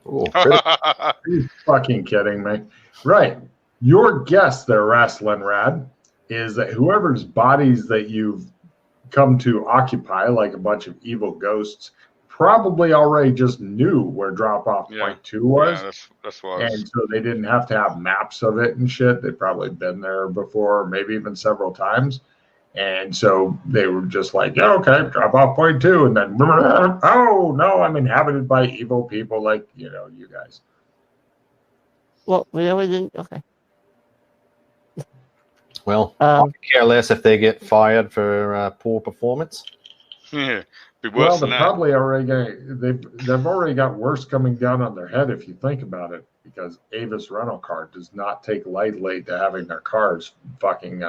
Ooh, Are you fucking kidding me? Right. Your guess there, Wrestling Rad, is that whoever's bodies that you've come to occupy, like a bunch of evil ghosts, probably already just knew where drop-off point 2 was. Yeah, that's why. And so they didn't have to have maps of it and shit. They'd probably been there before, maybe even several times. And so they were just like, yeah, okay, drop off point 2. And then, oh, no, I'm inhabited by evil people like, you guys. Well, we already didn't. Okay. Well, I care less if they get fired for poor performance. Yeah, be worse Well, than they're that. probably already they've already got worse coming down on their head if you think about it, because Avis Rental Car does not take lightly to having their cars fucking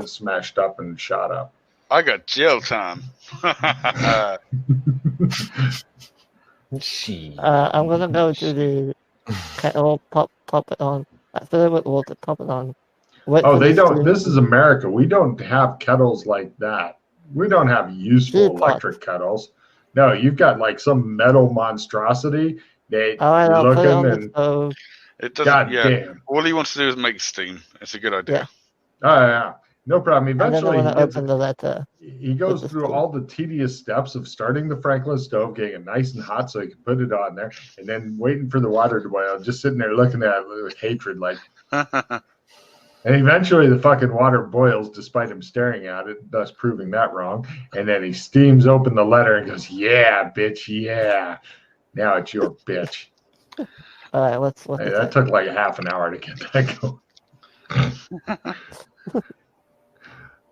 smashed up and shot up. I got jail time. I'm gonna go to the kettle, pop it on. I feel like with water, pop it on. They don't. This is America. We don't have kettles like that. We don't have useful electric kettles. No, you've got like some metal monstrosity that you're looking and it doesn't. God yeah, damn. All he wants to do is make steam. It's a good idea. Yeah. Oh yeah, no problem. Eventually, he goes through all the tedious steps of starting the Franklin stove, getting it nice and hot so he can put it on there, and then waiting for the water to boil. Just sitting there looking at it with hatred, like. And eventually the fucking water boils despite him staring at it, thus proving that wrong. And then he steams open the letter and goes, yeah, bitch, yeah. Now it's your bitch. All right, let's that took like a half an hour to get that going.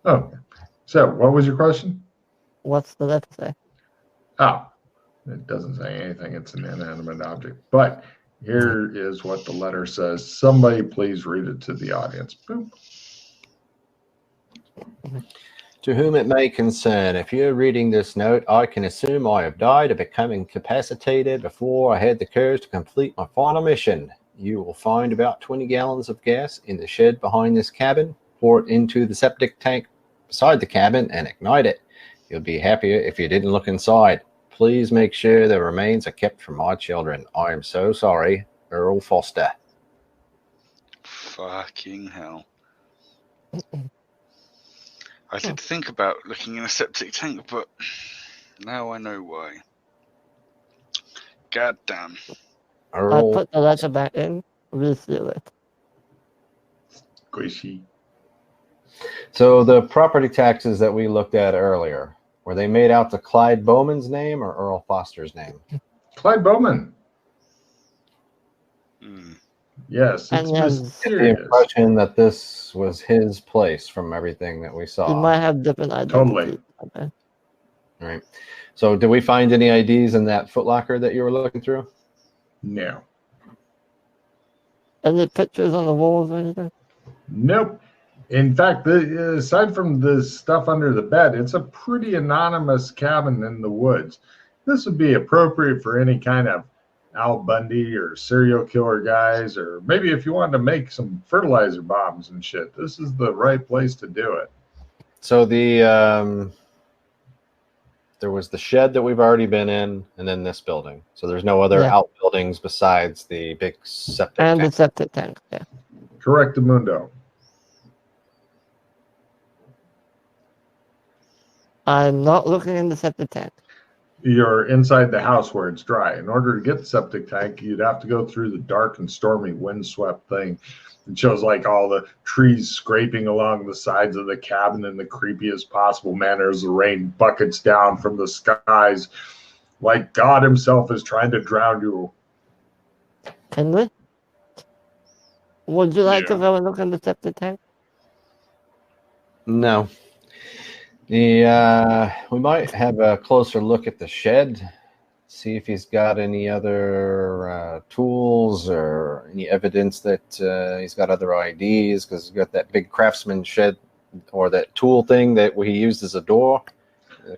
Oh, so what was your question? What's the letter say? Oh, it doesn't say anything. It's an inanimate object. But here is what the letter says. Somebody please read it to the audience. Boop. To whom it may concern, if you're reading this note, I can assume I have died of becoming incapacitated before I had the courage to complete my final mission. You will find about 20 gallons of gas in the shed behind this cabin. Pour it into the septic tank beside the cabin and ignite it. You'll be happier if you didn't look inside. Please make sure the remains are kept from my children. I am so sorry, Earl Foster. Fucking hell. I did think about looking in a septic tank, but now I know why. God damn. I put the letter back in, reseal it. Squishy. So the property taxes that we looked at earlier, were they made out to Clyde Bowman's name or Earl Foster's name? Clyde Bowman. Yes, it's the impression that this was his place from everything that we saw. He might have different identities. Totally. Okay. All right. So did we find any IDs in that footlocker that you were looking through? No. Any pictures on the walls or anything? Nope. In fact, aside from the stuff under the bed, it's a pretty anonymous cabin in the woods. This would be appropriate for any kind of Al Bundy or serial killer guys, or maybe if you wanted to make some fertilizer bombs and shit, this is the right place to do it. So there was the shed that we've already been in, and then this building. So there's no other outbuildings besides the big septic tank. And the septic tank, yeah. Correctamundo. I'm not looking in the septic tank. You're inside the house where it's dry. In order to get the septic tank, you'd have to go through the dark and stormy windswept thing. It shows like all the trees scraping along the sides of the cabin in the creepiest possible manner as the rain buckets down from the skies like God himself is trying to drown you. Can we? Would you like to go and look in the septic tank? No. We might have a closer look at the shed, see if he's got any other tools or any evidence that he's got other IDs, because he's got that big craftsman shed or that tool thing that we used as a door.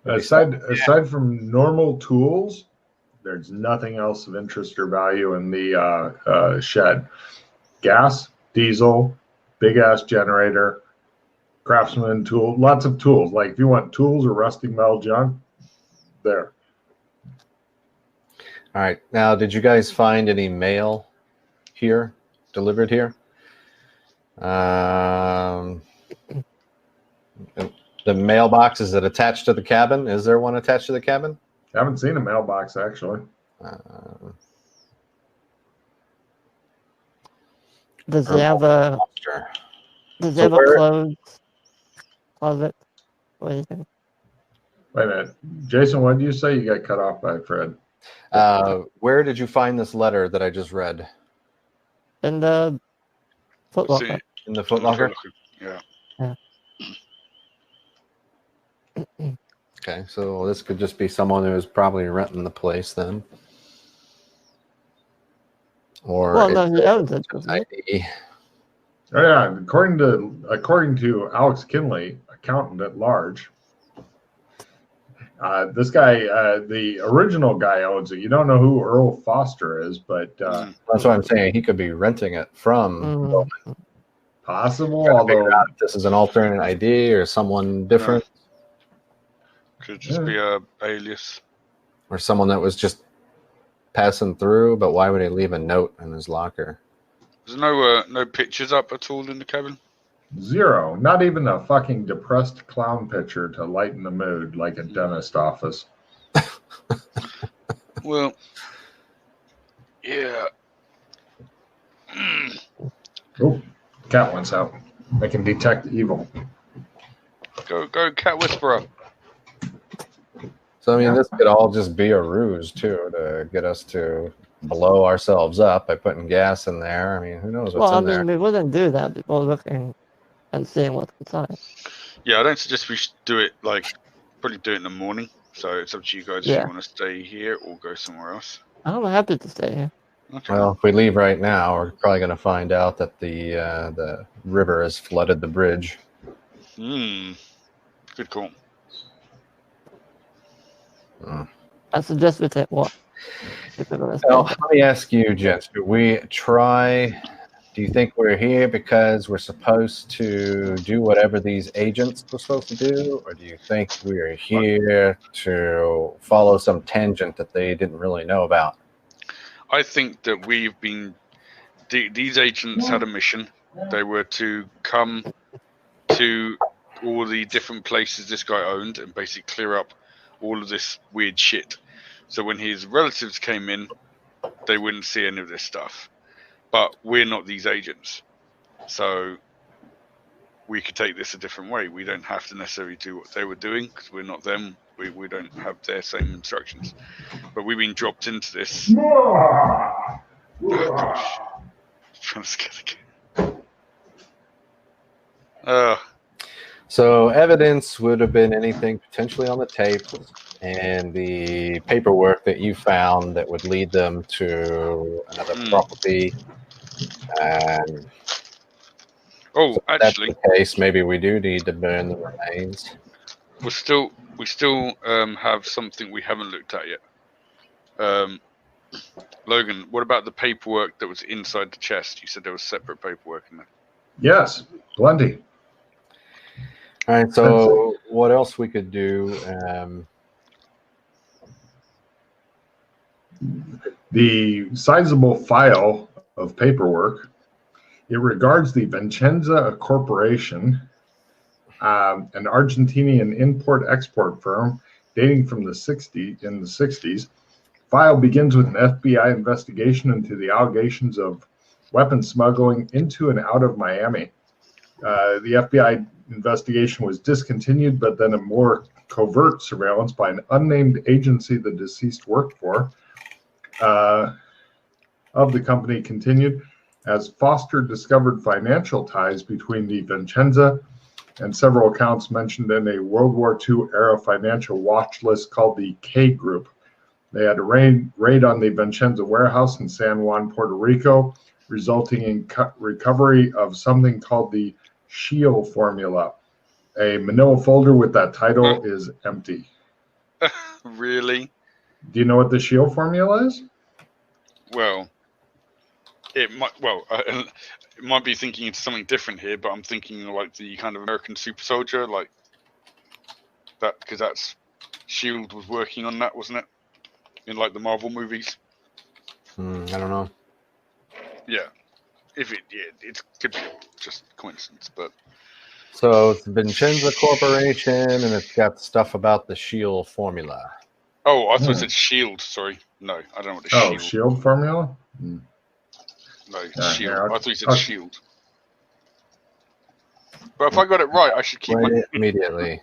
Aside from normal tools, there's nothing else of interest or value in the shed. Gas, diesel, big ass generator, craftsman tool, lots of tools. Like if you want tools or rusting metal junk, there. All right. Now, did you guys find any mail here, delivered here? The mailbox, is it attached to the cabin? Is there one attached to the cabin? I haven't seen a mailbox, actually. Does he have a clothes closet? What do you think? Wait a minute. Jason, what did you say? You got cut off by Fred. Where did you find this letter that I just read? In the footlocker. In the footlocker? Yeah. Okay, so this could just be someone who was probably renting the place then. Or well, no, he owns it. ID. Oh yeah, according to Alex Kinley, accountant at large, this guy, the original guy owns it. You don't know who Earl Foster is, but that's what I'm saying. He could be renting it from possible. Although if this is an alternate ID or someone different, could just be a alias or someone that was just passing through. But why would he leave a note in his locker? There's no pictures up at all in the cabin? Zero. Not even a fucking depressed clown picture to lighten the mood like a dentist office. Well, yeah. Oh, cat wants out. I can detect evil. Go, cat whisperer. So, I mean, this could all just be a ruse, too, to get us to blow ourselves up by putting gas in there. I mean, who knows what's in there? We wouldn't do that before looking and seeing what's inside. Yeah, I don't suggest we should do it, probably do it in the morning. So it's up to you guys if you want to stay here or go somewhere else. I'm happy to stay here. Okay. Well, if we leave right now, we're probably going to find out that the river has flooded the bridge. Good call. I suggest we take what? Well, let me ask you, gents. Do you think we're here because we're supposed to do whatever these agents were supposed to do? Or do you think we're here to follow some tangent that they didn't really know about? I think that we've been... These agents had a mission. They were to come to all the different places this guy owned and basically clear up all of this weird shit. So when his relatives came in, they wouldn't see any of this stuff. But we're not these agents. So we could take this a different way. We don't have to necessarily do what they were doing because we're not them. We don't have their same instructions. But we've been dropped into this. Oh, gosh. I'm trying to scare the kid. So evidence would have been anything potentially on the tape and the paperwork that you found that would lead them to another property. And actually, that's the case. Maybe we do need to burn the remains. We still have something we haven't looked at yet. Logan, what about the paperwork that was inside the chest? You said there was separate paperwork in there. Yes, plenty. All right, so what else we could do? The sizable file of paperwork, it regards the Vincenza Corporation, an Argentinian import-export firm dating from the 60s. File begins with an FBI investigation into the allegations of weapons smuggling into and out of Miami. The FBI investigation was discontinued, but then a more covert surveillance by an unnamed agency the deceased worked for of the company continued as Foster discovered financial ties between the Vincenza and several accounts mentioned in a World War II era financial watch list called the K Group. They had a raid on the Vincenza warehouse in San Juan, Puerto Rico, resulting in recovery of something called the Scheele formula. A manila folder with that title is empty. Really? Do you know what the Scheele formula is? Well, it might be thinking into something different here, but I'm thinking like the kind of American super soldier, like that, because that's S.H.I.E.L.D. was working on that, wasn't it? in like the Marvel movies. I don't know. Yeah, it could be just coincidence, but So it's Vincenza Corporation, and it's got stuff about the Shield formula. oh, I thought it said Shield. Sorry, no, I don't know what the Oh, Shield. Shield formula? No, Yeah, Shield. here, I thought you said Shield. But if I got it right, I should keep Play my. it immediately.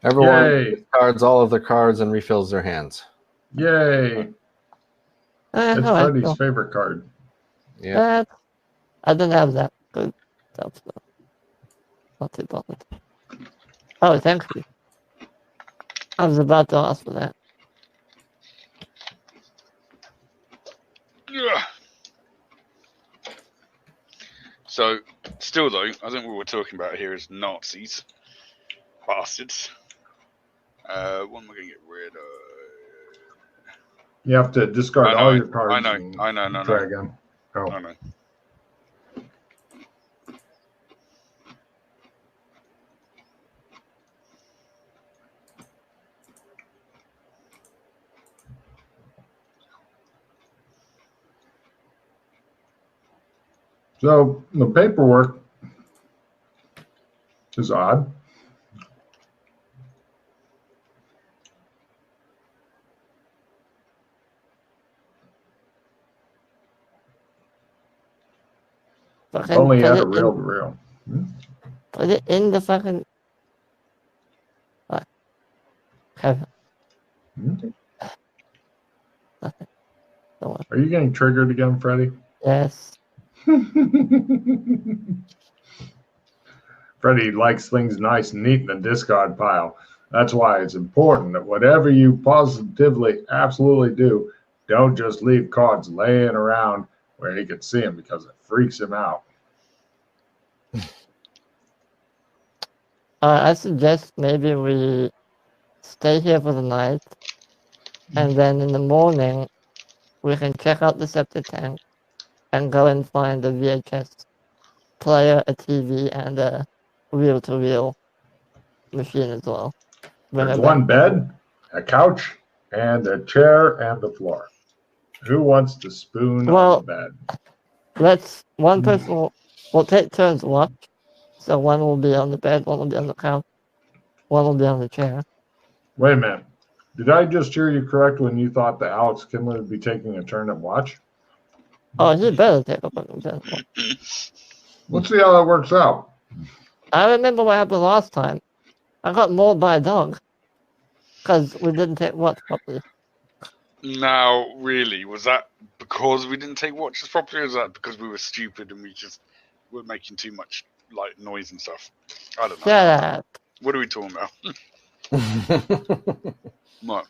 Everyone Yay. discards all of their cards and refills their hands. Yay. It's Alright, Freddy's so, favorite card. Yeah. I didn't have that. Good. That's not too bothered. Oh, thank you. I was about to ask for that. Ugh. So, still though, I think what we're talking about here is Nazis, bastards. What am I going to get rid of? You have to discard I know, all your cards. I know, and I know, try again. Oh. I know. So the paperwork is odd. Fucking Only put at it a reel to reel. Put it in the fucking. Have Hmm? nothing. Don't worry. Are you getting triggered again, Freddie? Yes. Freddie likes things nice and neat in the discard pile. That's why it's important that whatever you positively, absolutely do, don't just leave cards laying around where he can see them because it freaks him out. I suggest maybe we stay here for the night, and then in the morning we can check out the septic tank and go and find a VHS player, a TV, and a reel-to-reel machine as well. Bring There's it one back. bed, a couch, and a chair and the floor. Who wants to spoon on the bed? One person will take turns watch. So one will be on the bed, one will be on the couch, one will be on the chair. Wait a minute. Did I just hear you correct when you thought that Alex Kindler would be taking a turn at watch? Oh, he better take a fucking turn watch. Let's see how that works out. I remember what happened last time. I got mauled by a dog because we didn't take watch properly. Now, really, was that because we didn't take watches properly, or was that because we were stupid and we just were making too much like noise and stuff? I don't know. Shut up. What are we talking about? What?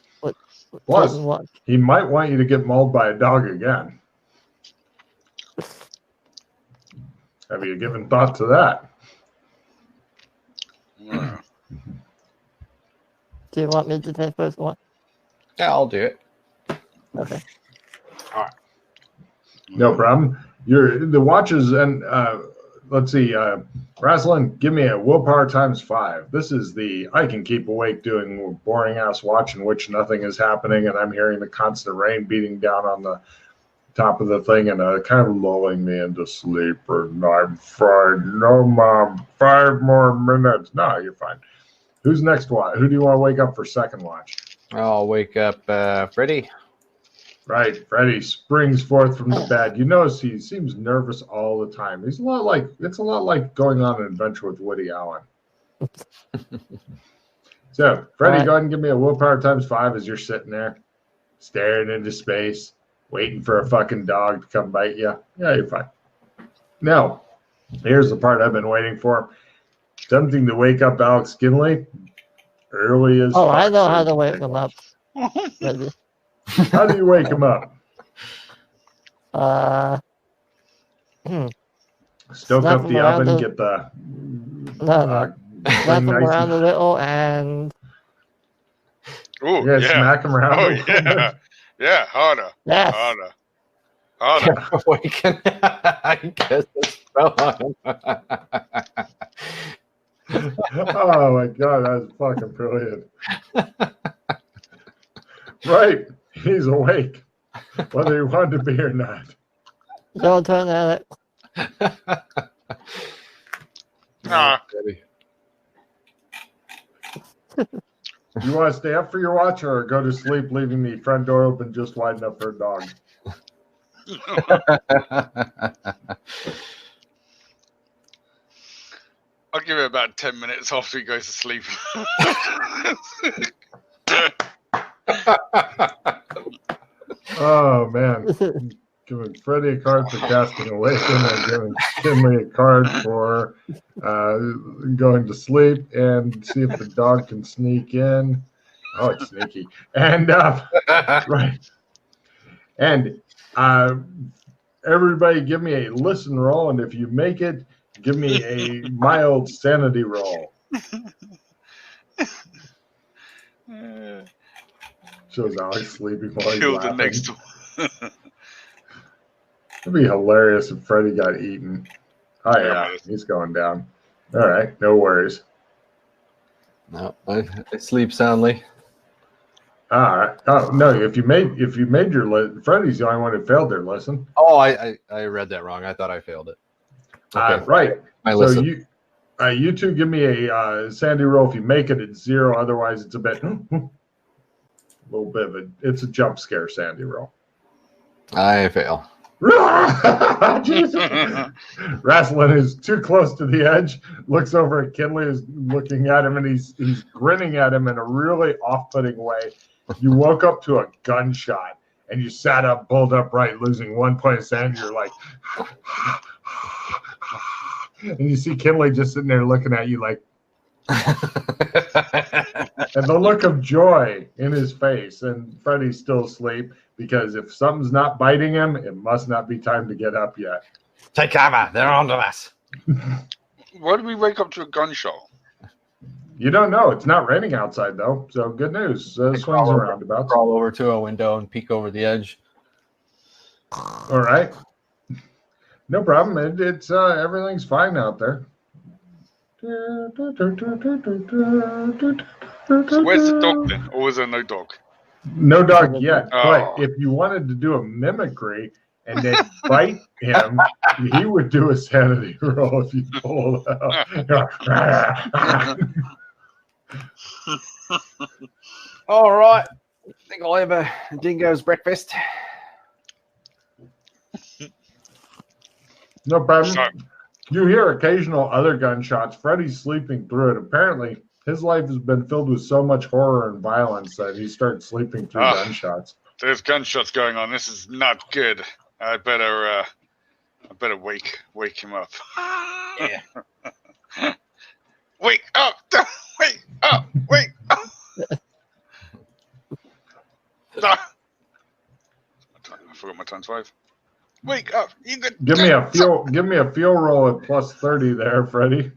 Plus, Watch. he might want you to get mauled by a dog again. Have you given thought to that? Do you want me to take first one? Yeah, I'll do it. Okay. All right. No problem. The watches and let's see, Raslin, give me a willpower times 5. This is the I can keep awake doing boring ass watch in which nothing is happening and I'm hearing the constant rain beating down on the top of the thing and kind of lulling me into sleep. And I'm fine. No, Mom, 5 more minutes. No, you're fine. Who's next watch? Who do you want to wake up for second watch? I'll wake up Freddy. Right, Freddy springs forth from the bed. You notice he seems nervous all the time. It's a lot like going on an adventure with Woody Allen. So, Freddy, Right. go ahead and give me a willpower times 5 as you're sitting there, staring into space, waiting for a fucking dog to come bite you. Yeah, you're fine. Now, here's the part I've been waiting for. Attempting to wake up Alex Kinley early as Oh, I fuck. know how to wake him up. Maybe. How do you wake him up? Stoke Snap up him the around oven, the- get the No. Slap thing him nice around a and, little and Oh, yeah, yeah. smack him around Oh, a little yeah. bit. Yeah, harder. yes. Harder. Awaken. I guess it's fell on. Oh my god, that was fucking brilliant. Right. He's awake, whether he wanted to be or not. Your turn, Alex. Ah, You want to stay up for your watch or go to sleep, leaving the front door open just wide enough for a dog? I'll give it about 10 minutes after he goes to sleep. Oh, man. Giving Freddie a card for casting Awaken and giving Kinley a card for going to sleep and see if the dog can sneak in. Oh, it's sneaky. And, right. And everybody give me a listen roll, and if you make it, give me a mild sanity roll. Shows Alex sleeping while he's Kill the laughing. next one. It'd be hilarious if Freddie got eaten. Oh, yeah, he's going down. All right, no worries. No, I sleep soundly. All right. Oh no, if you made your list, Freddie's the only one who failed their lesson. Oh, I read that wrong. I thought I failed it. Okay. Right. My So listen. you two give me a sandy roll. If you make it, it's 0. Otherwise, it's a bit, a little bit of it's a jump scare sandy roll. I fail. Rasslin is too close to the edge, looks over at Kinley, is looking at him, and he's grinning at him in a really off-putting way. You woke up to a gunshot, and you sat up, bolt upright, losing 1 point of sanity. You're like, and you see Kinley just sitting there looking at you like, and the look of joy in his face, and Freddie's still asleep. Because if something's not biting him, it must not be time to get up yet. Take cover. They're on to us. Why did we wake up to a gunshot? You don't know. It's not raining outside, though. So good news. Swings and roundabouts. Crawl over to a window and peek over the edge. All right. No problem. It's everything's fine out there. So where's the dog then? Or is there no dog? No dog yet. Oh. But if you wanted to do a mimicry and then bite him, he would do a sanity roll if you pull it out. All right. I think I'll have a dingo's breakfast. No problem. Sorry. You hear occasional other gunshots. Freddie's sleeping through it. Apparently, his life has been filled with so much horror and violence that he starts sleeping through gunshots. There's gunshots going on. This is not good. I better wake him up. Yeah. Wake up! Wake up! Wake up! I forgot my time's 5. Wake up! You could Give me a feel roll at plus 30 there, Freddie.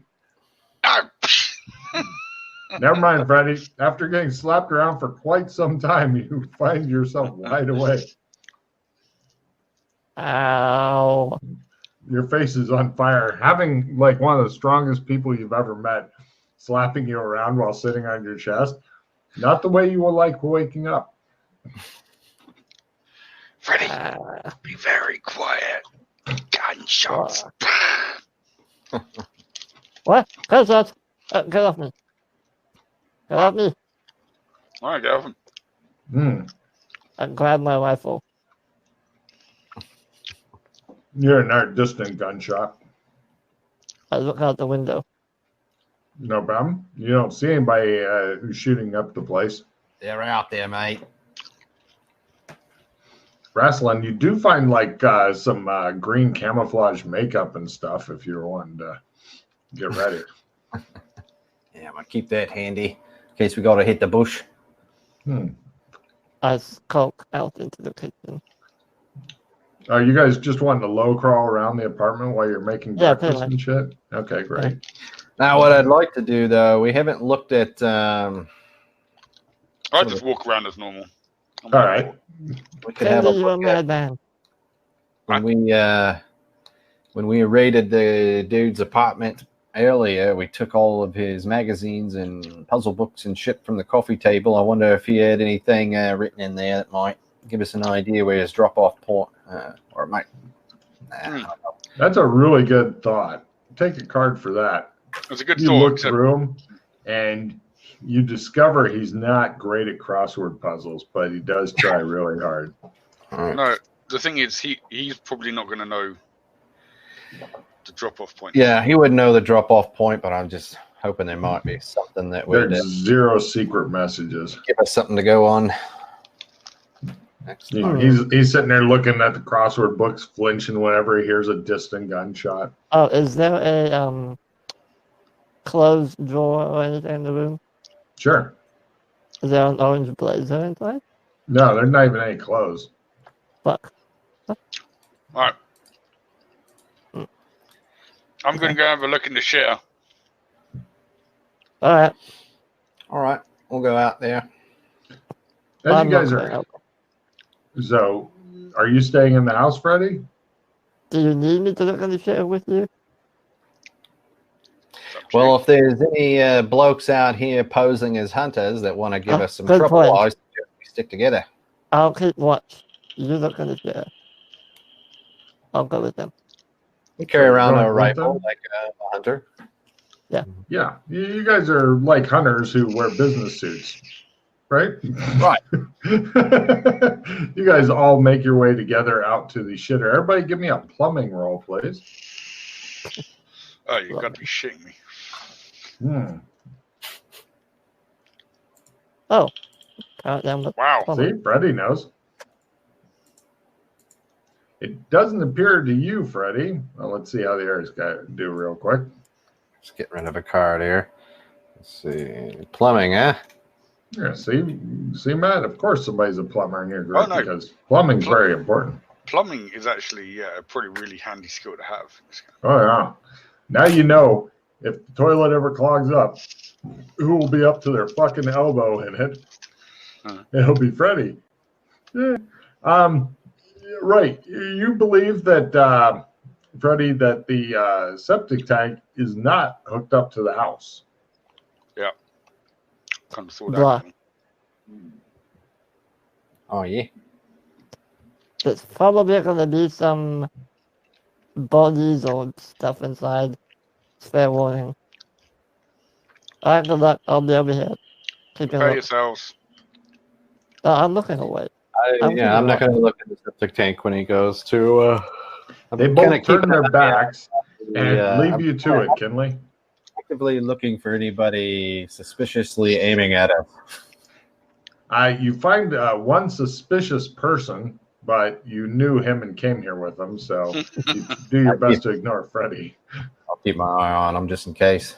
Never mind, Freddie. After getting slapped around for quite some time, you find yourself wide awake. Ow. Your face is on fire. Having like one of the strongest people you've ever met slapping you around while sitting on your chest, not the way you will like waking up. Freddie, be very quiet. Gunshots. What? Gunshots? Get off me. Get off me. All right, Gavin. I grabbed my rifle. You're an art distant gunshot. I look out the window. No problem. You don't see anybody who's shooting up the place. They're out there, mate. Rasslin, you do find like some green camouflage makeup and stuff if you're wanting to get ready. Yeah, I'm going to keep that handy in case we got to hit the bush. I skulk out into the kitchen. Are you guys just wanting to low crawl around the apartment while you're making breakfast and shit? Okay, great. Yeah. Now, what I'd like to do, though, we haven't looked at... I just walk around as normal. All right. We could have a You're a look at madman. when we raided the dude's apartment earlier we took all of his magazines and puzzle books and shit from the coffee table. I wonder if he had anything written in there that might give us an idea where his drop-off point, or it might. I don't know. That's a really good thought. Take a card for that. That's a good You thought. look Except through him, and you discover he's not great at crossword puzzles, but he does try really hard. All right. no, the thing is, he's probably not going to know the drop-off point. Yeah, he would know the drop-off point, but I'm just hoping there might be something that would There's 0 secret messages. give us something to go on. He's sitting there looking at the crossword books, flinching whenever he hears a distant gunshot. Oh, is there a closed drawer or anything in the room? Sure. Is there an orange blazer inside? No, there's not even any clothes. Fuck. All right. I'm going to go have a look in the shitter. All right. All right, we'll go out there. As you guys are. So, are you staying in the house, Freddie? Do you need me to look in the shitter with you? Well, if there's any blokes out here posing as hunters that want to give us some good trouble, point. I suggest we stick together. I'll keep watch. You look in the shitter. I'll go with them. We carry around Going a with raiffle them? like a hunter. Yeah. You guys are like hunters who wear business suits, right? Right. You guys all make your way together out to the shitter. Everybody give me a plumbing roll, please. Oh, you've got to be shitting me. Oh. Count down the Wow. See, Freddie knows. It doesn't appear to you, Freddie. Well, let's see how the others do real quick. Let's get rid of a card here. Let's see. Plumbing, huh? Yeah, see, Matt, of course somebody's a plumber in your group Oh, no. because plumbing's very important. Plumbing is actually a pretty really handy skill to have. Oh, yeah. Now you know if the toilet ever clogs up, who will be up to their fucking elbow in it? It'll be Freddie. Yeah. Right. You believe that, Freddie, that the septic tank is not hooked up to the house. Yeah. Kind of thought Blah. that. Oh, yeah. There's probably going to be some bodies or stuff inside. Fair warning. Alright, good luck. I'll be over here. Keep Prepare yourselves. I'm looking away. I'm not going to look at the septic tank when he goes to. They I'm both kinda turn keeping their an eye backs and out. leave you to it, Kinley. Actively looking for anybody suspiciously aiming at us. You find one suspicious person, but you knew him and came here with him, so you do your best to ignore Freddie. I'll keep my eye on him just in case.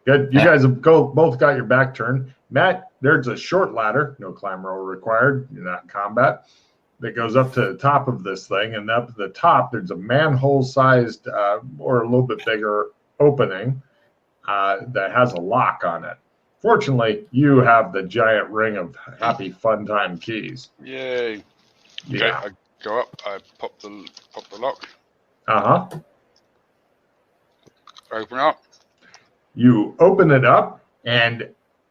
Good. You guys have both got your back turned. Matt, there's a short ladder, no climb roll required. You're not in combat. That goes up to the top of this thing, and up at the top, there's a manhole-sized or a little bit bigger opening that has a lock on it. Fortunately, you have the giant ring of happy fun time keys. Yay. Okay, Yeah. I go up, I pop the lock, Uh-huh. open up. You open it up, and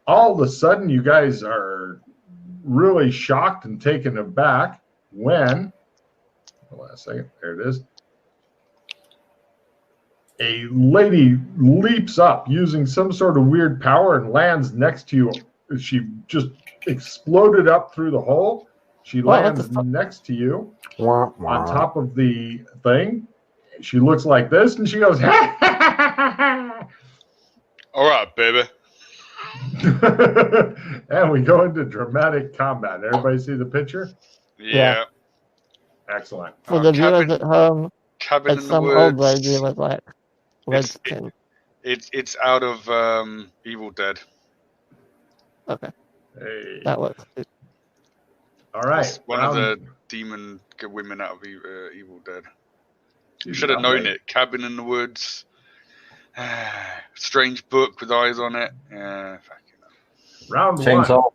all of a sudden, you guys are really shocked and taken aback when, hold on a second, there it is. A lady leaps up using some sort of weird power and lands next to you. She just exploded up through the hole. She lands next to you on top of the thing. She looks like this, and she goes, All right, baby. and we go into dramatic combat. Everybody see the picture? Yeah. Excellent. For the viewers at home, Cabin it's in the some old woods. lady with like red skin. It's out of Evil Dead. Okay, Hey. that works. All right. It's one of the demon women out of Evil Dead. You should have known it. Cabin in the woods. Strange book with eyes on it. Round Chainsaw.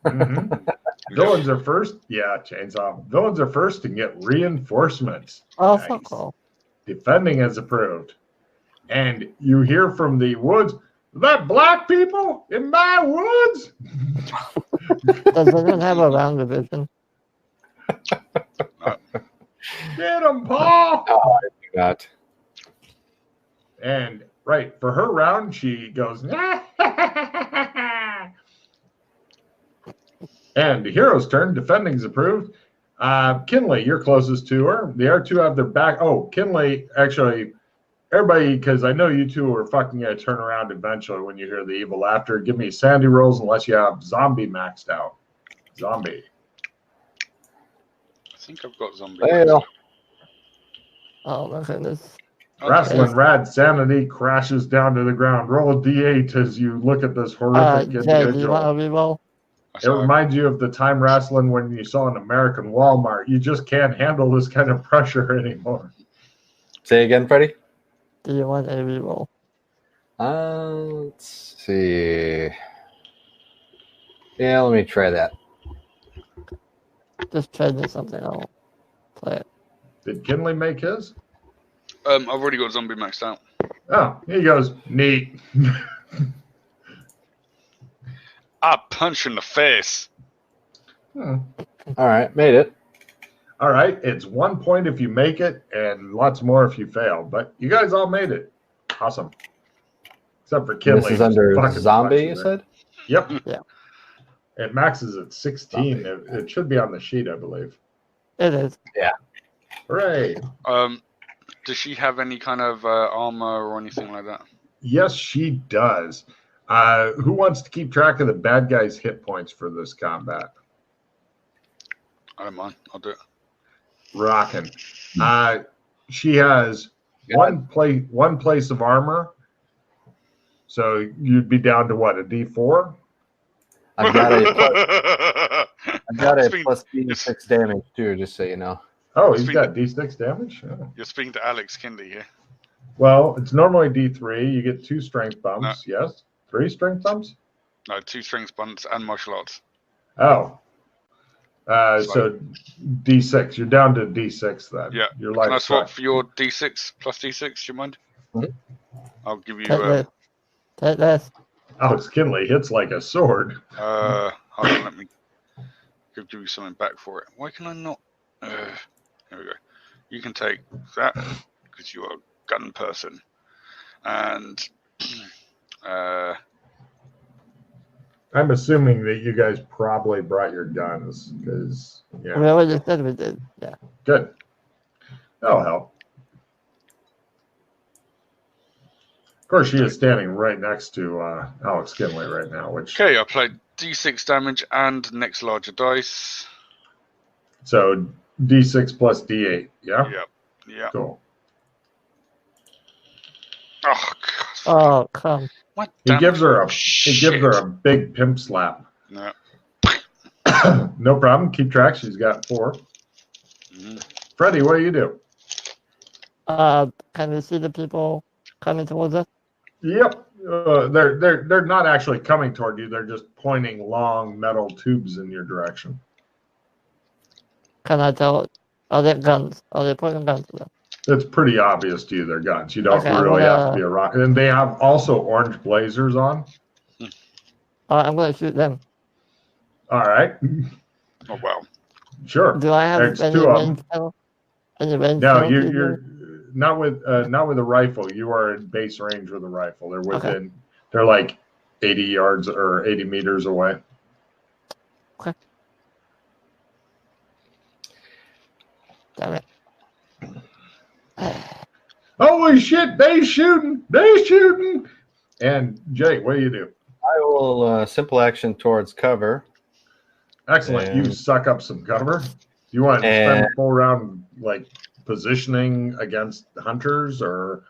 one. Mm-hmm. Villains are first. Yeah, chainsaw. Villains are first and get reinforcements. Oh, Nice. fuck off. Defending is approved. And you hear from the woods, that black people in my woods? Does anyone have a round division? Get him, Paul! Oh, I do not. And right, for her round, she goes, and the hero's turn. Defending's approved. Kinley, you're closest to her. The other two have their back. Oh, Kinley, actually, everybody, because I know you two are fucking going to turn around eventually when you hear the evil laughter. Give me sandy rolls unless you have zombie maxed out. Zombie. I think I've got zombie. Well, Oh my goodness. Wrestling Rad sanity crashes down to the ground. Roll a d8 as you look at this horrific Jay, do you individual. want to reroll? It reminds you of the time wrestling when you saw an American Walmart. You just can't handle this kind of pressure anymore. say again, Freddie. Do you want a reroll? Let's see. Yeah, let me try that. Just trade me something. I'll play it. Did Kinley make his? I've already got zombie maxed out. Oh, he goes, neat. Punch in the face. All right, made it. All right, it's 1 point if you make it and lots more if you fail. But you guys all made it. Awesome. Except for Kinley. This is under zombie, you said? Yep. Yeah. It maxes at 16. It should be on the sheet, I believe. It is. Yeah. Hooray. Does she have any kind of armor or anything like that? Yes, she does. Who wants to keep track of the bad guy's hit points for this combat? I don't mind. I'll do it. Rockin'. She has one place of armor. So you'd be down to what, a D4? I've got a plus D6 damage too, just so you know. Oh, he's got D6 damage? Oh. You're speaking to Alex Kindy here. Well, it's normally D3. You get 2 strength bumps, yes? 3 strength bumps? No, 2 strength bumps and martial arts. Oh. So D6. You're down to D6 then. Yeah. You're Can I swap for your D6 plus D6? Do you mind? Mm-hmm. I'll give you. Take this. Alex Kinley hits like a sword. Hold on, let me give you something back for it. Why can I not? Here we go. You can take that because you are a gun person, and I'm assuming that you guys probably brought your guns because yeah. We already said we did. Yeah. Good. That'll help. Of course, she is standing right next to Alex Kinley right now. Which okay, I played D6 damage and next larger dice. So D6 plus D8. Yeah. Yep. Yeah. Cool. Oh, God. Oh, come. What He gives her a shit. big pimp slap. Yeah. No problem. Keep track. She's got 4. Mm-hmm. Freddie, what do you do? Can we see the people coming towards us? Yep. They're not actually coming toward you. They're just pointing long metal tubes in your direction. Can I tell? Are they guns? Are they pointing guns at them? It's pretty obvious to you they're guns. You don't Okay, really have to be a rock. And they have also orange blazers on. I'm going to shoot them. All right. Oh wow. Sure. Do I have There's any 2 of range? Any range? No, penalty you're not with a rifle. You are in base range with a rifle. They're within. They're like 80 yards or 80 meters away. Okay. Damn it. Holy shit! They shooting! They shooting! And Jake, what do you do? I will simple action towards cover. Excellent. And- You suck up some cover. You want to spend a full round like positioning against hunters, or?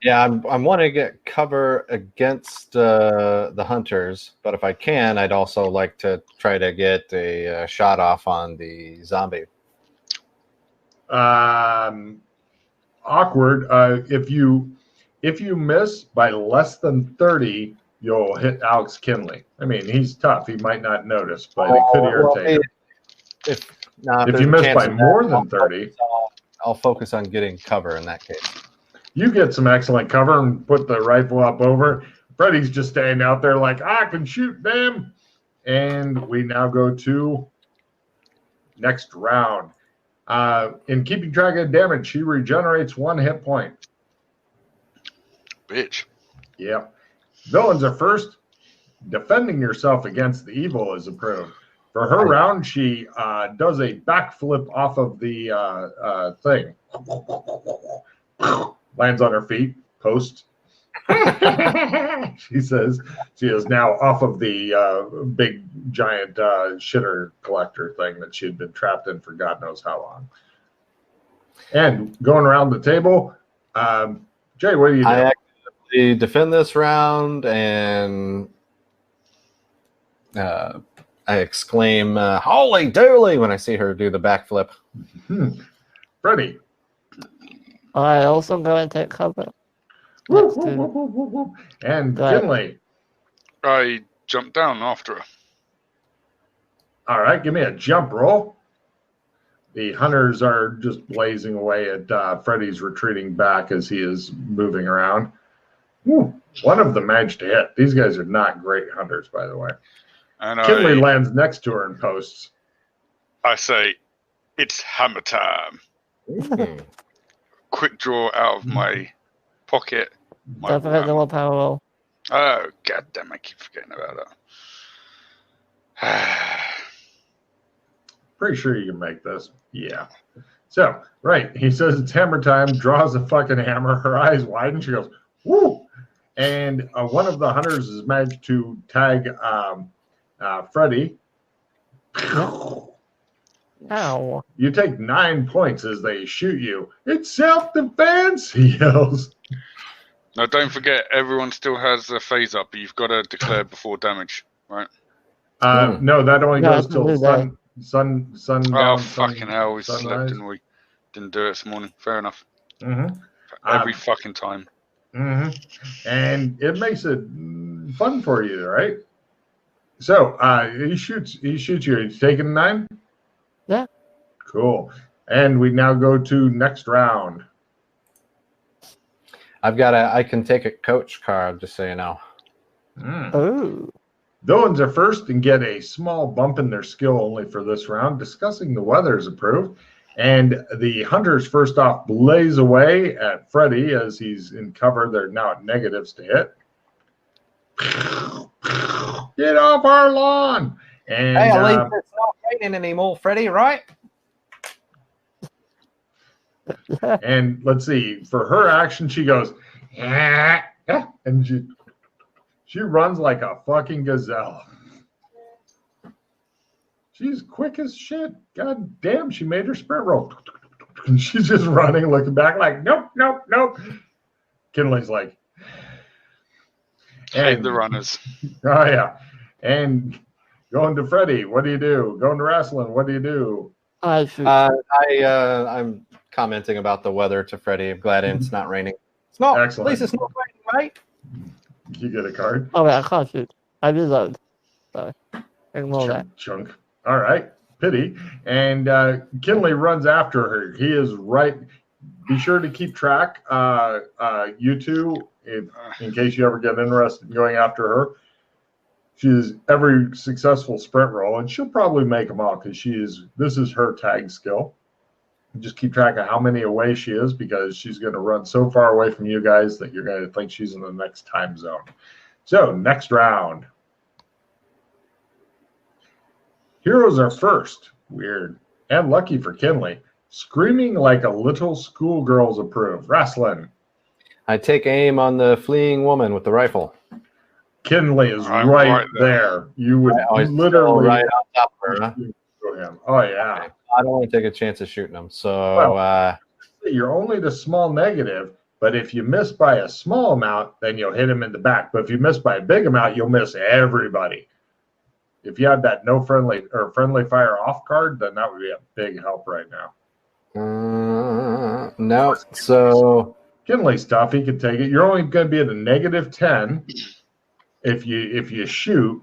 Yeah, I'm wanting to get cover against the hunters, but if I can, I'd also like to try to get a shot off on the zombie. Awkward. If you miss by less than 30, you'll hit Alex Kinley. I mean, he's tough. He might not notice, but it could irritate him. If you miss by more than 30, I'll focus on getting cover in that case. You get some excellent cover and put the rifle up over. Freddy's just standing out there like, I can shoot them. And we now go to next round. In keeping track of damage, she regenerates 1 hit point. Bitch. Yep. Villains are first. Defending yourself against the evil is approved. For her round, she does a backflip off of the thing. Lands on her feet. Post. She says she is now off of the big giant shitter collector thing that she had been trapped in for God knows how long. And going around the table, Jay, what do you do? I actually defend this round, and I exclaim, "Holy dooly!" when I see her do the backflip. Freddie. I also go and take cover. And Kinley. I jump down after her. All right, give me a jump roll. The hunters are just blazing away at Freddy's retreating back as he is moving around. Woo. One of them managed to hit. These guys are not great hunters, by the way. And Kinley lands next to her and posts. I say, it's hammer time. Quick draw out of my pocket. Don't forget the willpower roll. Oh, god damn, I keep forgetting about that. Pretty sure you can make this. Yeah. So, right. He says it's hammer time, draws a fucking hammer. Her eyes widen. She goes, woo! And one of the hunters has managed to tag Freddy. Ow. You take 9 points as they shoot you. It's self-defense, he yells. Now, don't forget, everyone still has a phase up, but you've got to declare before damage, right? No, that only goes till sun Oh, fucking hell, we sunrise. slept, didn't we? Didn't do it this morning. Fair enough. Mm-hmm. Every fucking time. Mm-hmm. And it makes it fun for you, right? So he shoots you. He's taking 9? Yeah. Cool. And we now go to next round. I can take a coach card, just so you know. Oh. Villains are first and get a small bump in their skill only for this round. Discussing the weather is approved. And the hunters first off blaze away at Freddy as he's in cover. They're now at negatives to hit. Get off our lawn! And Hey, at least it's not raining anymore, Freddy, right? And let's see, for her action, she goes, and she runs like a fucking gazelle. She's quick as shit. God damn, she made her sprint roll. And she's just running, looking back like, nope, nope, nope. Kinley's like, Hate the runners. Oh, yeah. And going to Freddy, what do you do? Going to wrestling, what do you do? I shoot. I'm commenting about the weather to Freddy. I'm glad it's not raining. It's not. Excellent. At least it's not raining, right? You get a card. Oh, wait, I can't shoot. I reload. Sorry. Ignore that. Chunk. All right. Pity. And Kinley runs after her. He is right. Be sure to keep track, you two, in case you ever get interested in going after her. She is every successful sprint roll, and she'll probably make them all because this is her tag skill. Just keep track of how many away she is, because she's going to run so far away from you guys that you're going to think she's in the next time zone. So, next round. Heroes are first. Weird. And lucky for Kinley. Screaming like a little schoolgirl's approved. Wrestling. I take aim on the fleeing woman with the rifle. Kinley is right there. You would literally right on top of her. Huh? Him. Oh, yeah. Okay. I don't want to take a chance of shooting him. So, you're only the small negative, but if you miss by a small amount, then you'll hit him in the back. But if you miss by a big amount, you'll miss everybody. If you had that no friendly or friendly fire off card, then that would be a big help right now. No. So Kinley's tough. He could take it. You're only going to be at a -10 if you shoot.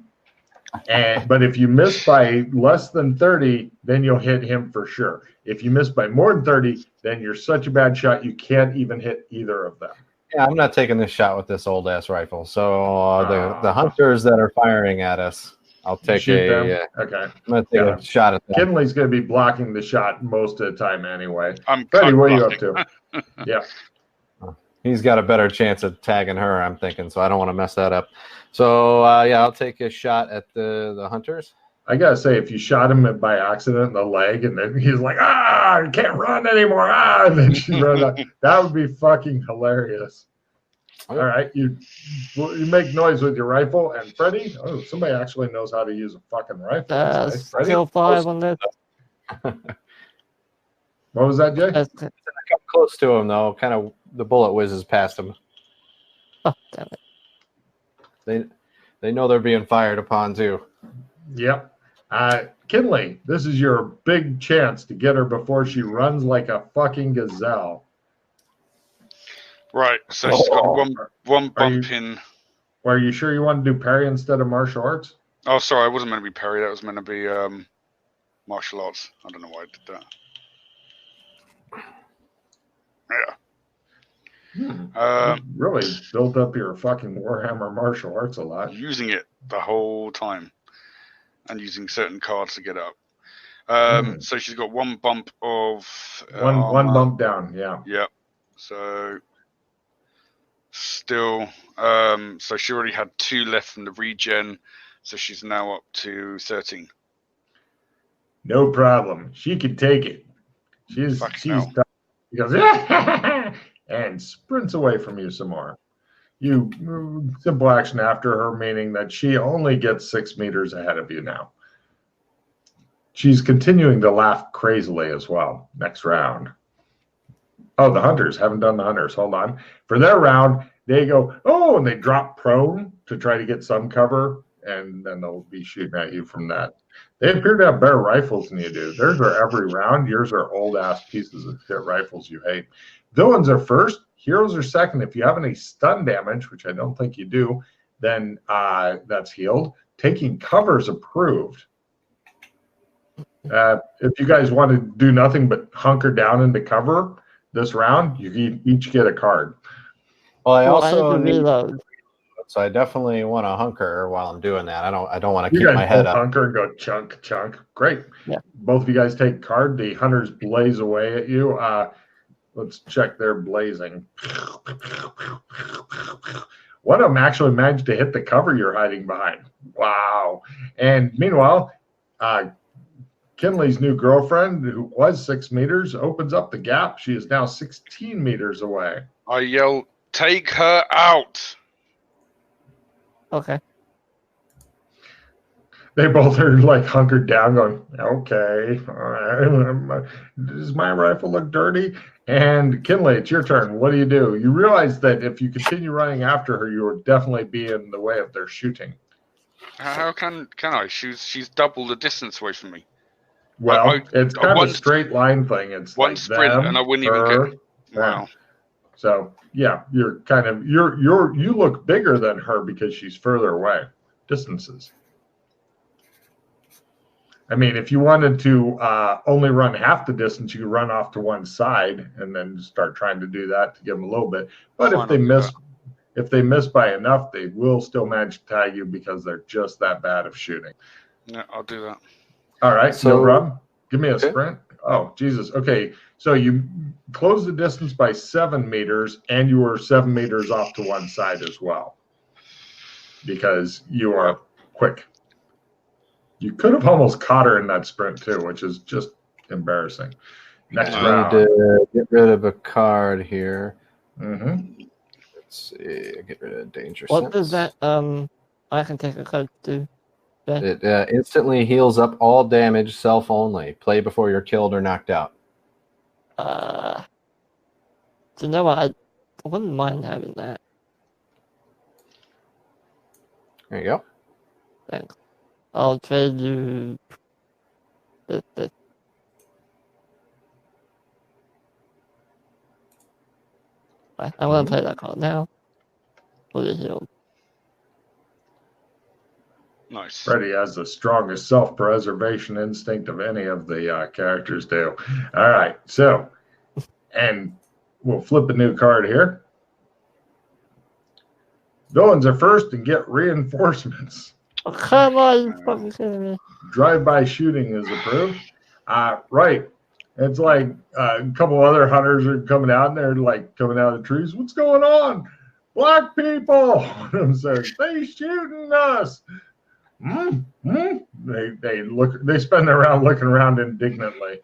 But if you miss by less than 30, then you'll hit him for sure. If you miss by more than 30, then you're such a bad shot you can't even hit either of them. Yeah, I'm not taking this shot with this old ass rifle. So the hunters that are firing at us, I'll take Shoot them. Okay. I'm going to take a shot at them. Kinley's going to be blocking the shot most of the time anyway. I'm Freddie, what are you up to? Yeah. He's got a better chance of tagging her, I'm thinking, so I don't want to mess that up. So, I'll take a shot at the hunters. I got to say, if you shot him by accident in the leg and then he's like, I can't run anymore, and then she runs out, that would be fucking hilarious. All right, you make noise with your rifle, and Freddie, somebody actually knows how to use a fucking rifle. Nice. Still 5 on this. What was that, Jay? I come close to him, though. Kind of the bullet whizzes past him. Oh, damn it. They know they're being fired upon, too. Yep. Kinley, this is your big chance to get her before she runs like a fucking gazelle. Right, so she's got one bump in. Are you sure you want to do parry instead of martial arts? Oh, sorry, I wasn't meant to be parry. That was meant to be martial arts. I don't know why I did that. Yeah. Really built up your fucking Warhammer martial arts a lot. Using it the whole time and using certain cards to get up. So she's got one bump of one bump down. Yeah. Yep. So still, so she already had 2 left from the regen, so she's now up to 13. No problem. She can take it. She's tough. She goes, and sprints away from you some more. You simple action after her, meaning that she only gets 6 meters ahead of you now. She's continuing to laugh crazily as well. Next round. Oh, the hunters. Haven't done the hunters. Hold on. For their round, they go, and they drop prone to try to get some cover, and then they'll be shooting at you from that. They appear to have better rifles than you do. Theirs are every round. Yours are old-ass pieces of shit rifles you hate. Villains are first. Heroes are second. If you have any stun damage, which I don't think you do, then that's healed. Taking cover is approved. If you guys want to do nothing but hunker down into cover this round, you each get a card. Well, I also need so I definitely want to hunker while I'm doing that. I don't want to keep my head up. Hunker and go chunk. Great. Yeah. Both of you guys take card. The hunters blaze away at you. Let's check their blazing. One of them actually managed to hit the cover you're hiding behind. Wow. And meanwhile, Kinley's new girlfriend, who was 6 meters, opens up the gap. She is now 16 meters away. I yell, take her out. Okay. They both are like hunkered down going, okay, all right. Does my rifle look dirty? And Kinley, it's your turn. What do? You realize that if you continue running after her, you will definitely be in the way of their shooting. How can I? She's double the distance away from me. Well, it's kind of a straight line thing. It's one like sprint, and I wouldn't even get. Wow. So yeah, you're kind of you look bigger than her because she's further away. Distances. I mean, if you wanted to only run half the distance, you could run off to one side and then start trying to do that to give them a little bit. But if they miss by enough, they will still manage to tag you because they're just that bad of shooting. Yeah, I'll do that. All right, so no problem. Give me a sprint. Oh, Jesus. Okay, so you close the distance by 7 meters, and you were 7 meters off to one side as well because you are quick. You could have almost caught her in that sprint too, which is just embarrassing. Next round. I need to get rid of a card here. Mm-hmm. Let's see. Get rid of danger. What does that? I can take a card too. It instantly heals up all damage, self only. Play before you're killed or knocked out. Do you know what? I wouldn't mind having that. There you go. Thanks. I'll trade you this. I'm gonna play that card now. Fully healed. Nice. Freddy has the strongest self-preservation instinct of any of the characters do. All right, so, and we'll flip a new card here. Villains are first and get reinforcements. Oh, come on, you fucking kidding me? Drive-by shooting is approved. Right. It's like a couple other hunters are coming out and they're like coming out of the trees. What's going on? Black people. I'm saying, they shooting us. They look. They spend their round looking around indignantly.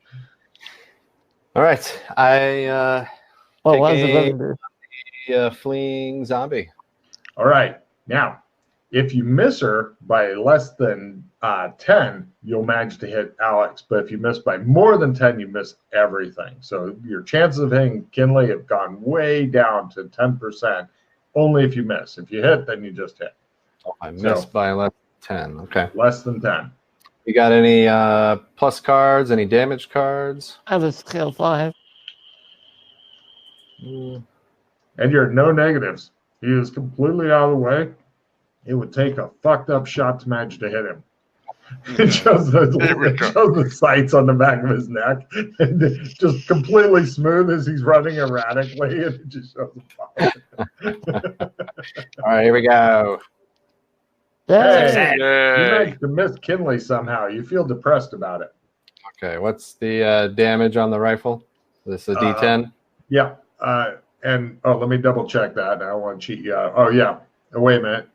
All right, I Well, what does the taking villain do? the fleeing zombie. All right. Now, if you miss her by less than 10, you'll manage to hit Alex. But if you miss by more than 10, you miss everything. So your chances of hitting Kinley have gone way down to 10%. Only if you miss. If you hit, then you just hit. Oh, I missed by less than 10. Okay. Less than 10. You got any plus cards? Any damage cards? I have a skill 5. And you're no negatives. He is completely out of the way. It would take a fucked up shot to manage to hit him. It shows the sights on the back of his neck, and just completely smooth as he's running erratically, and it just shows the All right, here we go. Hey, you Yay. managed to miss Kinley somehow. You feel depressed about it. Okay, what's the damage on the rifle? This is a D10? Yeah. And let me double check that. I don't want to cheat you out. Oh, yeah. Oh, wait a minute.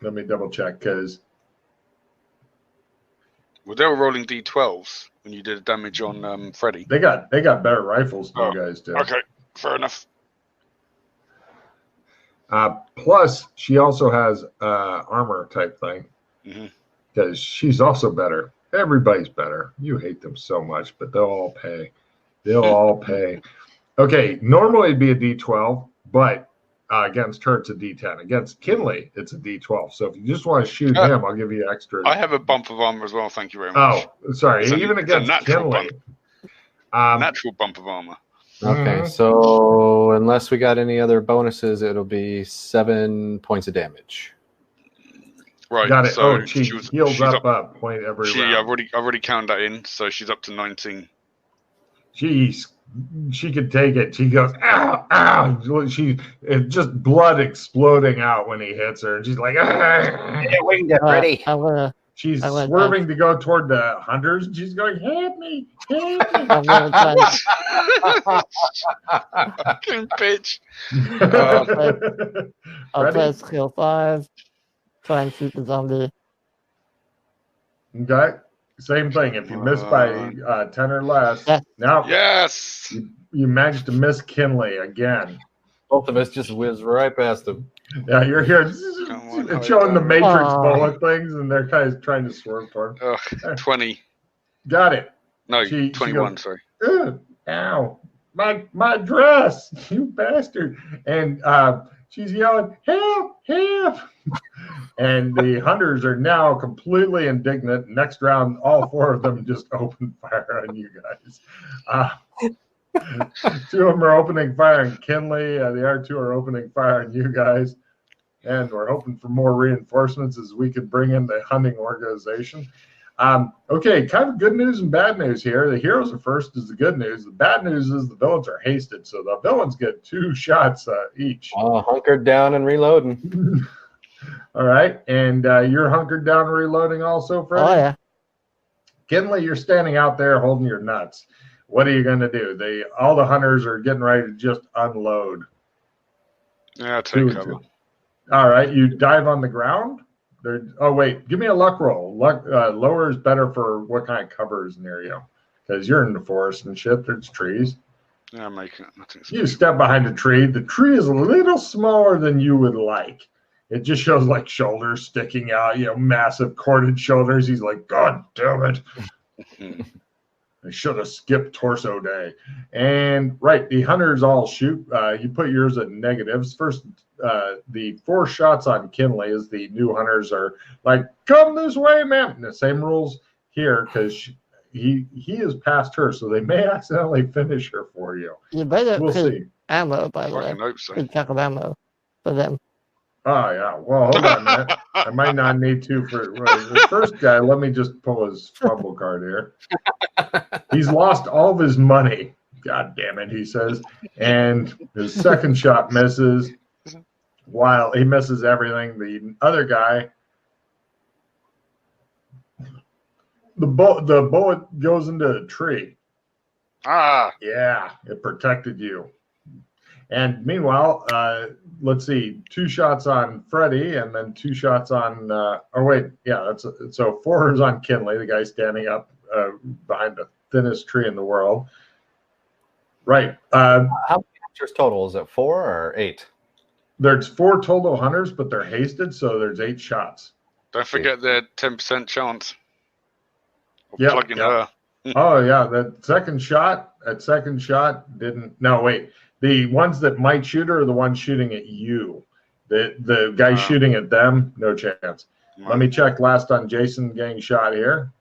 Let me double check because. Well, they were rolling D12s when you did damage on Freddy. They got better rifles than you guys do. Okay, fair enough. Plus, she also has armor type thing because she's also better. Everybody's better. You hate them so much, but they'll all pay. They'll all pay. Okay, normally it'd be a D12, but against her it's a D10. Against Kinley, it's a D12. So if you just want to shoot him, I'll give you extra. I have a bump of armor as well. Thank you very much. Oh, sorry. Even against Kinley. Natural bump of armor. Okay, so unless we got any other bonuses, it'll be 7 points of damage. Right. Got it. So she heals up a point every round. I've already counted that in, so she's up to 19. Jeez. She could take it. She goes, ow, ow. It's just blood exploding out when he hits her. And she's like, Winged it, ready. She's swerving to go toward the hunters. She's going, hit me, hit me. I'm gonna try. Fucking bitch. I'll play skill 5. Try and shoot the zombie. Okay. Same thing. If you miss by 10 or less, now Yes. you managed to miss Kinley again. Both of us just whizzed right past him. Yeah, you're here. It's showing the Matrix bullet things, and they're kind of trying to swerve toward. 20. Got it. No, She 21. goes, Sorry. Ow, my dress, you bastard! And she's yelling, help, help! And the hunters are now completely indignant. Next round, all 4 of them just open fire on you guys. 2 of them are opening fire on Kinley. The other 2 are opening fire on you guys. And we're hoping for more reinforcements as we can bring in the hunting organization. Okay, kind of good news and bad news here. The heroes are first is the good news. The bad news is the villains are hasted. So the villains get 2 shots each. Hunkered down and reloading. All right. And you're hunkered down and reloading also, Fred? Oh, yeah. Kinley, you're standing out there holding your nuts. What are you going to do? All the hunters are getting ready to just unload. Yeah, I'll take cover. All right. You dive on the ground. Oh, wait. Give me a luck roll. Lower is better for what kind of cover is near you. Because you're in the forest and shit. There's trees. Yeah, I'm making it. Nothing You step behind a tree. The tree is a little smaller than you would like. It just shows like shoulders sticking out, massive corded shoulders. He's like, God damn it. I should have skipped torso day. And right, the hunters all shoot. You put yours at negatives. First, the 4 shots on Kinley is the new hunters are like, come this way, man. And the same rules here because he is past her, so they may accidentally finish her for you. You better We'll see. ammo, by the way. I hope so. Good chunk of ammo for them. Oh, yeah. Well, hold on a minute. I might not need to for the first guy. Let me just pull his fumble card here. He's lost all of his money. God damn it, he says. And his second shot misses. While he misses everything, the other guy, the bullet goes into a tree. Ah, Yeah, it protected you. And meanwhile, let's see, 2 shots on Freddy, and then 2 shots on. So 4 is on Kinley, the guy standing up behind the thinnest tree in the world. Right. How many hunters total? Is it 4 or 8? There's 4 total hunters, but they're hasted, so there's 8 shots. don't forget their 10% chance of Yep, plugging yep. her. Oh yeah, that second shot didn't. No, wait. The ones that might shoot her are the ones shooting at you. The guy shooting at them, no chance. Let me check last on Jason getting shot here.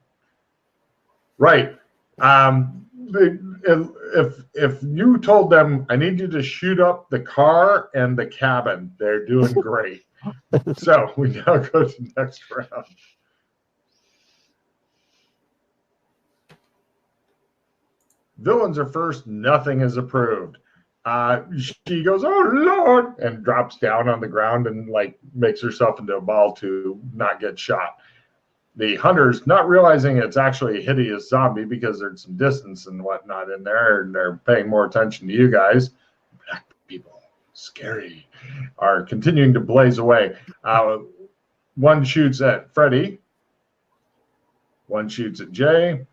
Right. If you told them, I need you to shoot up the car and the cabin, they're doing great. So we now go to the next round. Villains are first. Nothing is approved. She goes, oh Lord, and drops down on the ground and like makes herself into a ball to not get shot. The hunters, not realizing it's actually a hideous zombie because there's some distance and whatnot in there, and they're paying more attention to you guys. Black people, scary, are continuing to blaze away. One shoots at Freddy. One shoots at Jay.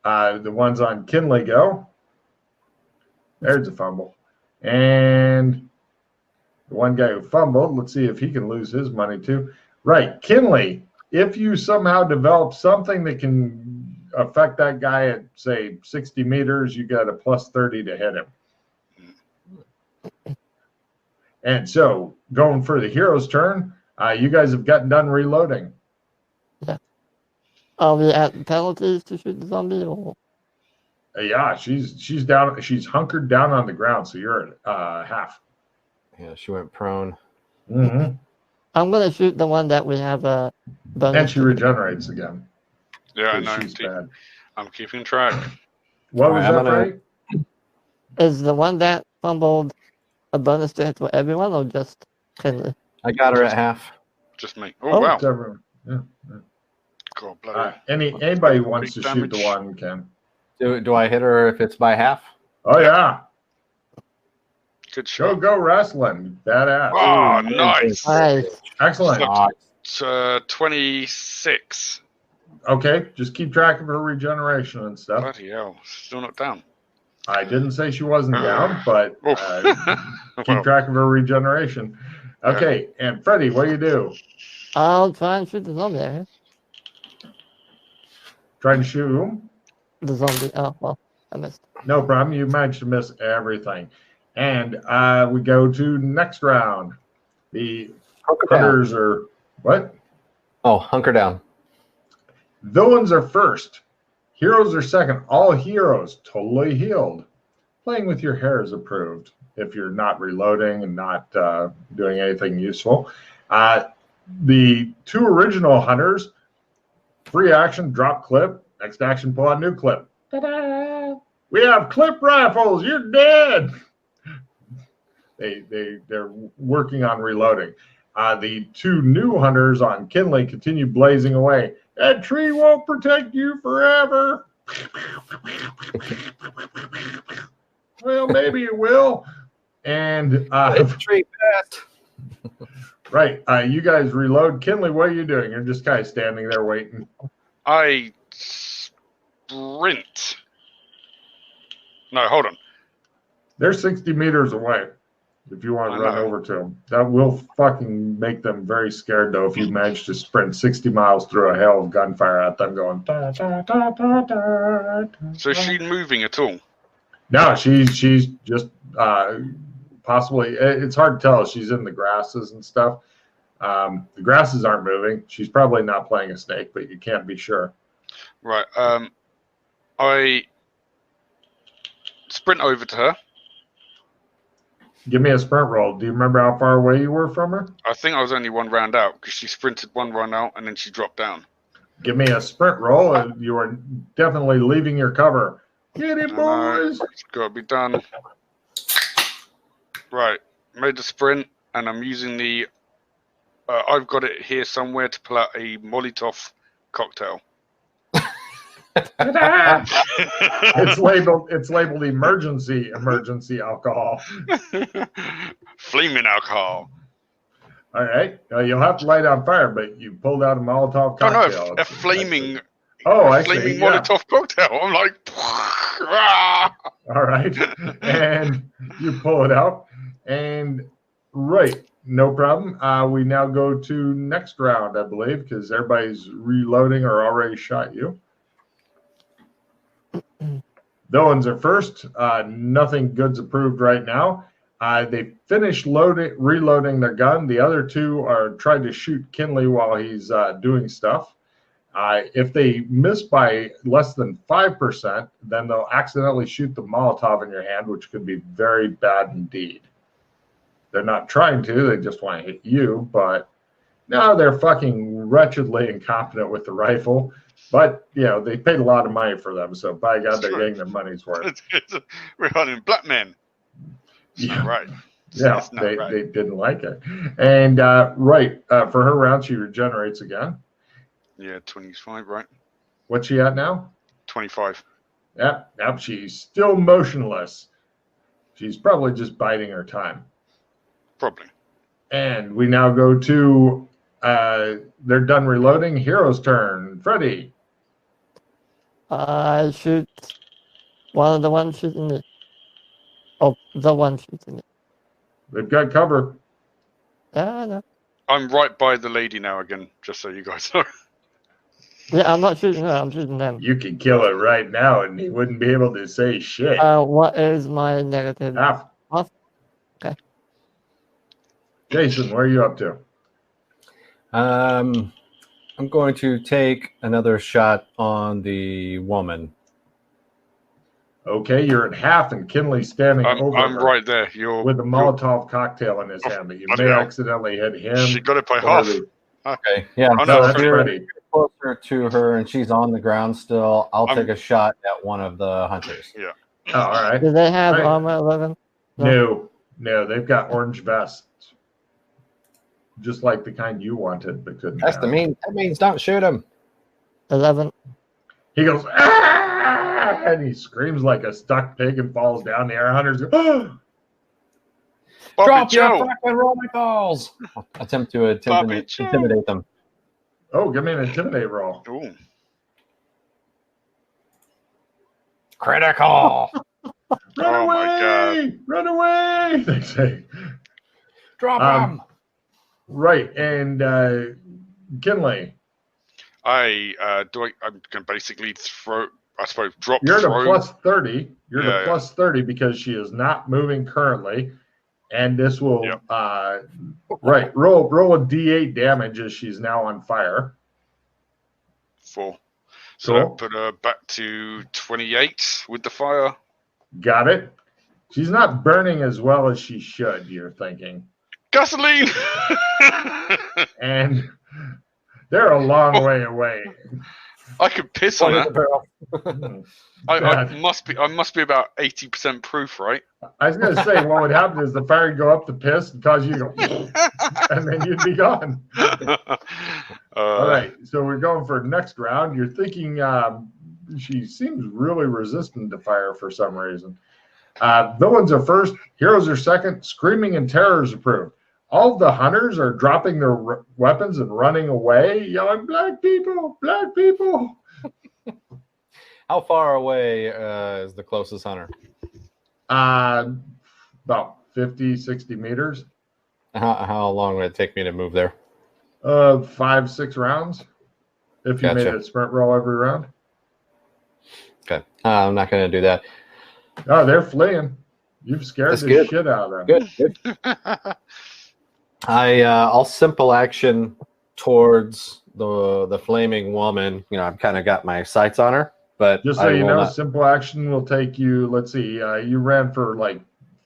The ones on Kinley go. There's a fumble. And the one guy who fumbled, let's see if he can lose his money too. Right, Kinley, if you somehow develop something that can affect that guy at, say, 60 meters, you got a plus 30 to hit him. And so, going for the hero's turn, you guys have gotten done reloading. Yeah. Are we at penalties to shoot the zombie? Or? Yeah, she's down. She's hunkered down on the ground, so you're at half. Yeah, she went prone. Mm-hmm. I'm gonna shoot the one that we have a bonus. And she regenerates again. Yeah, I know. She's bad. I'm keeping track. What was that, Ray? Is the one that fumbled a bonus to hit for everyone or just Kinley? I got her at half. Just me. Oh, wow. It's everyone. Yeah. God, bloody. Anybody who wants to Big shoot the damage. one can. Do I hit her if it's by half? Oh yeah. Good shot. Go wrestling. Badass. Oh, nice. Nice. Excellent. It's 26. Okay, just keep track of her regeneration and stuff. Bloody hell. Still not down. I didn't say she wasn't down, but keep track of her regeneration. Okay, and Freddy, what do you do? I'll try and shoot the zombie. Eh? Trying to shoot whom? The zombie. Oh, well, I missed. No problem. You managed to miss everything. And we go to next round. The hunters are what? Oh, hunker down. Villains are first. Heroes are second. All heroes totally healed. Playing with your hair is approved if you're not reloading and not doing anything useful. The 2 original hunters, free action, drop clip. Next action, pull out new clip. Ta-da! We have clip rifles. You're dead. They're working on reloading. The 2 new hunters on Kinley continue blazing away. That tree won't protect you forever. Well, maybe it will. And tree passed. Right, you guys reload. Kinley, what are you doing? You're just kind of standing there waiting. I sprint. No, hold on. They're 60 meters away. If you want to run over to them, that will fucking make them very scared. Though, if you manage to sprint 60 miles through a hail of gunfire at them, going. Da, da, da, da, da, So is she moving at all? No, she's just possibly. It's hard to tell. She's in the grasses and stuff. The grasses aren't moving. She's probably not playing a snake, but you can't be sure. Right. I sprint over to her. Give me a sprint roll. Do you remember how far away you were from her? I think I was only one round out because she sprinted one run out and then she dropped down. Give me a sprint roll, and you are definitely leaving your cover. Get it, boys! It's got to be done. Right, made the sprint, and I'm using the. I've got it here somewhere to pull out a Molotov cocktail. It's labeled emergency alcohol. Flaming alcohol. All right, you'll have to light on fire, but you pulled out a Molotov cocktail. No, a flaming. Flaming Molotov cocktail. I'm like. All right, and you pull it out, and right, no problem. We now go to next round, I believe, because everybody's reloading or already shot you. Villains are first. Nothing good's approved right now. They finished reloading their gun. The other two are trying to shoot Kinley while he's doing stuff. If they miss by less than 5%, then they'll accidentally shoot the Molotov in your hand, which could be very bad indeed. They're not trying to, they just want to hit you, but no, they're fucking wretchedly incompetent with the rifle. But, they paid a lot of money for them, so by God, they're getting their money's worth. We're hunting black men. Yeah. Right. Yeah, they didn't like it. And, for her round, she regenerates again. Yeah, 25, right? What's she at now? 25. Yep, she's still motionless. She's probably just biding her time. Probably. And we now go to, they're done reloading. Hero's turn. Freddy. I shoot one of the ones shooting me. Oh, the one shooting me. They've got cover. Yeah, I know. I'm right by the lady now again, just so you guys know. Yeah, I'm not shooting her, I'm shooting them. You could kill her right now and he wouldn't be able to say shit. What is my negative? Half. Okay. Jason, where are you up to? I'm going to take another shot on the woman. Okay, you're at half and Kinley's standing over I'm her right there. with a Molotov cocktail in his hand, but you may accidentally hit him. She got it by half. Okay, yeah. Oh, so no, if you're Freddy. closer to her and she's on the ground still, I'll take a shot at one of the hunters. Yeah. Oh, all right. Do they have armor 11? No, they've got orange vests. Just like the kind you wanted, but couldn't have. That means don't shoot him. 11. He goes, ah! And he screams like a stuck pig and falls down. The air hunters go, oh! Drop your fucking rolling balls. I'll attempt to intimidate them. Oh, give me an intimidate roll. Ooh. Critical. Run away! My God. Run away! They say. Drop him. Right, and Kinley. I can basically throw, I suppose, drop. You're at throw. a plus 30. You're at a plus 30 because she is not moving currently. And this will, roll a D8 damage as she's now on fire. 4. So Cool. that put her back to 28 with the fire. Got it. She's not burning as well as she should, you're thinking. Gasoline! And they're a long way away. I could piss on that. I must be about 80% proof, right? I was going to say, what would happen is the fire would go up the piss and cause you to go, and then you'd be gone. All right, so we're going for next round. You're thinking she seems really resistant to fire for some reason. Villains are first, heroes are second, screaming and terror is approved. All of the hunters are dropping their weapons and running away, yelling, "Black people, black people." How far away is the closest hunter? About 50, 60 meters. How long would it take me to move there? 5, 6 rounds. If you made a sprint roll every round. Okay. I'm not going to do that. Oh, they're fleeing. You've scared the shit out of them. Good. I'll simple action towards the flaming woman. I've kind of got my sights on her, but just so you know, simple action will take you. Let's see, you ran for like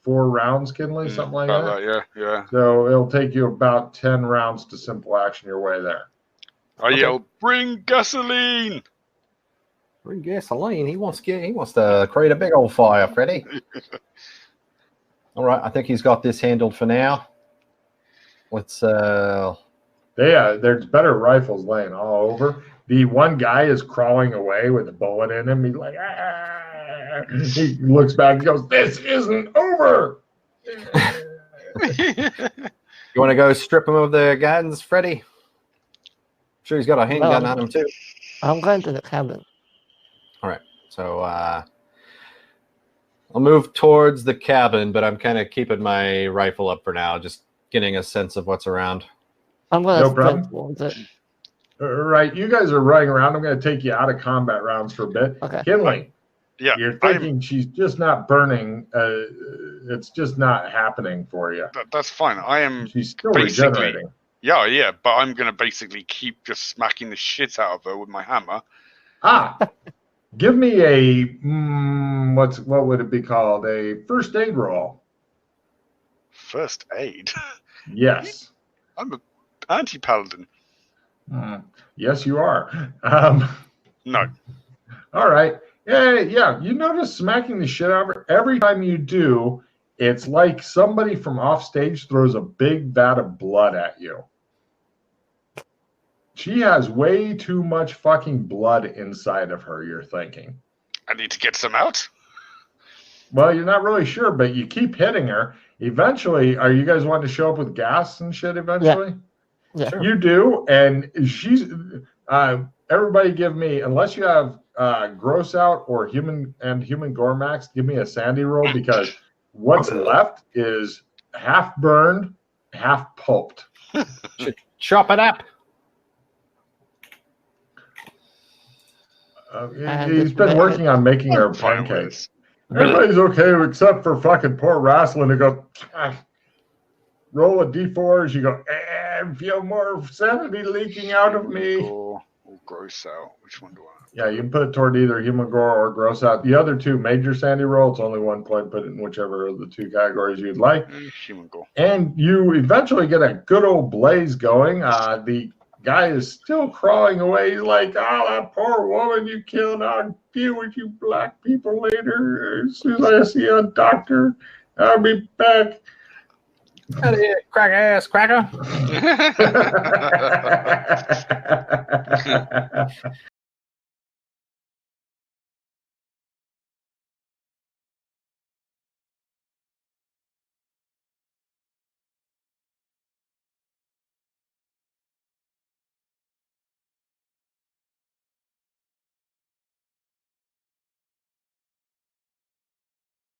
4 rounds, Kinley, something like about that. Yeah. So it'll take you about 10 rounds to simple action your way there. I yell, "Bring gasoline!" Bring gasoline. He wants to create a big old fire, Freddy. All right, I think he's got this handled for now. Let's there's better rifles laying all over. The one guy is crawling away with a bullet in him. He's like, ah! He looks back and goes, "This isn't over." You want to go strip him of their guns, Freddy? I'm sure he's got a handgun on him too. I'm going to the cabin. All right, so I'll move towards the cabin, but I'm kind of keeping my rifle up for now, just getting a sense of what's around. I'm going to sprint towards it. Right, you guys are running around. I'm going to take you out of combat rounds for a bit. Okay. Kinley, you're thinking she's just not burning. It's just not happening for you. That's fine. She's still regenerating. Yeah, but I'm going to basically keep just smacking the shit out of her with my hammer. Give me a, what would it be called? A first aid roll. First aid? Yes. I'm an anti-paladin. Yes, you are. No. All right. Yeah. You notice smacking the shit out of her. Every time you do, it's like somebody from off stage throws a big vat of blood at you. She has way too much fucking blood inside of her, you're thinking. I need to get some out? Well, you're not really sure, but you keep hitting her. Eventually, are you guys wanting to show up with gas and shit eventually? Yeah. Sure. You do, and she's everybody give me, unless you have gross out or human gore max, give me a sandy roll, because what's left is half burned, half pulped. Chop it up. He's been working on making her pancakes. Everybody's okay except for fucking poor Wrestling, to go roll a d4 as you go, feel more sanity leaking out of me. Or gross out. Which one do I? Yeah, you can put it toward either human gore or gross out. The other two, major sandy roll, it's only 1 point. Put it in whichever of the 2 categories you'd like. Human gore. And you eventually get a good old blaze going. The guy is still crawling away. He's like, that poor woman you killed. I'll deal with you black people later. As soon as I see a doctor, I'll be back. Out of here, crack ass cracker.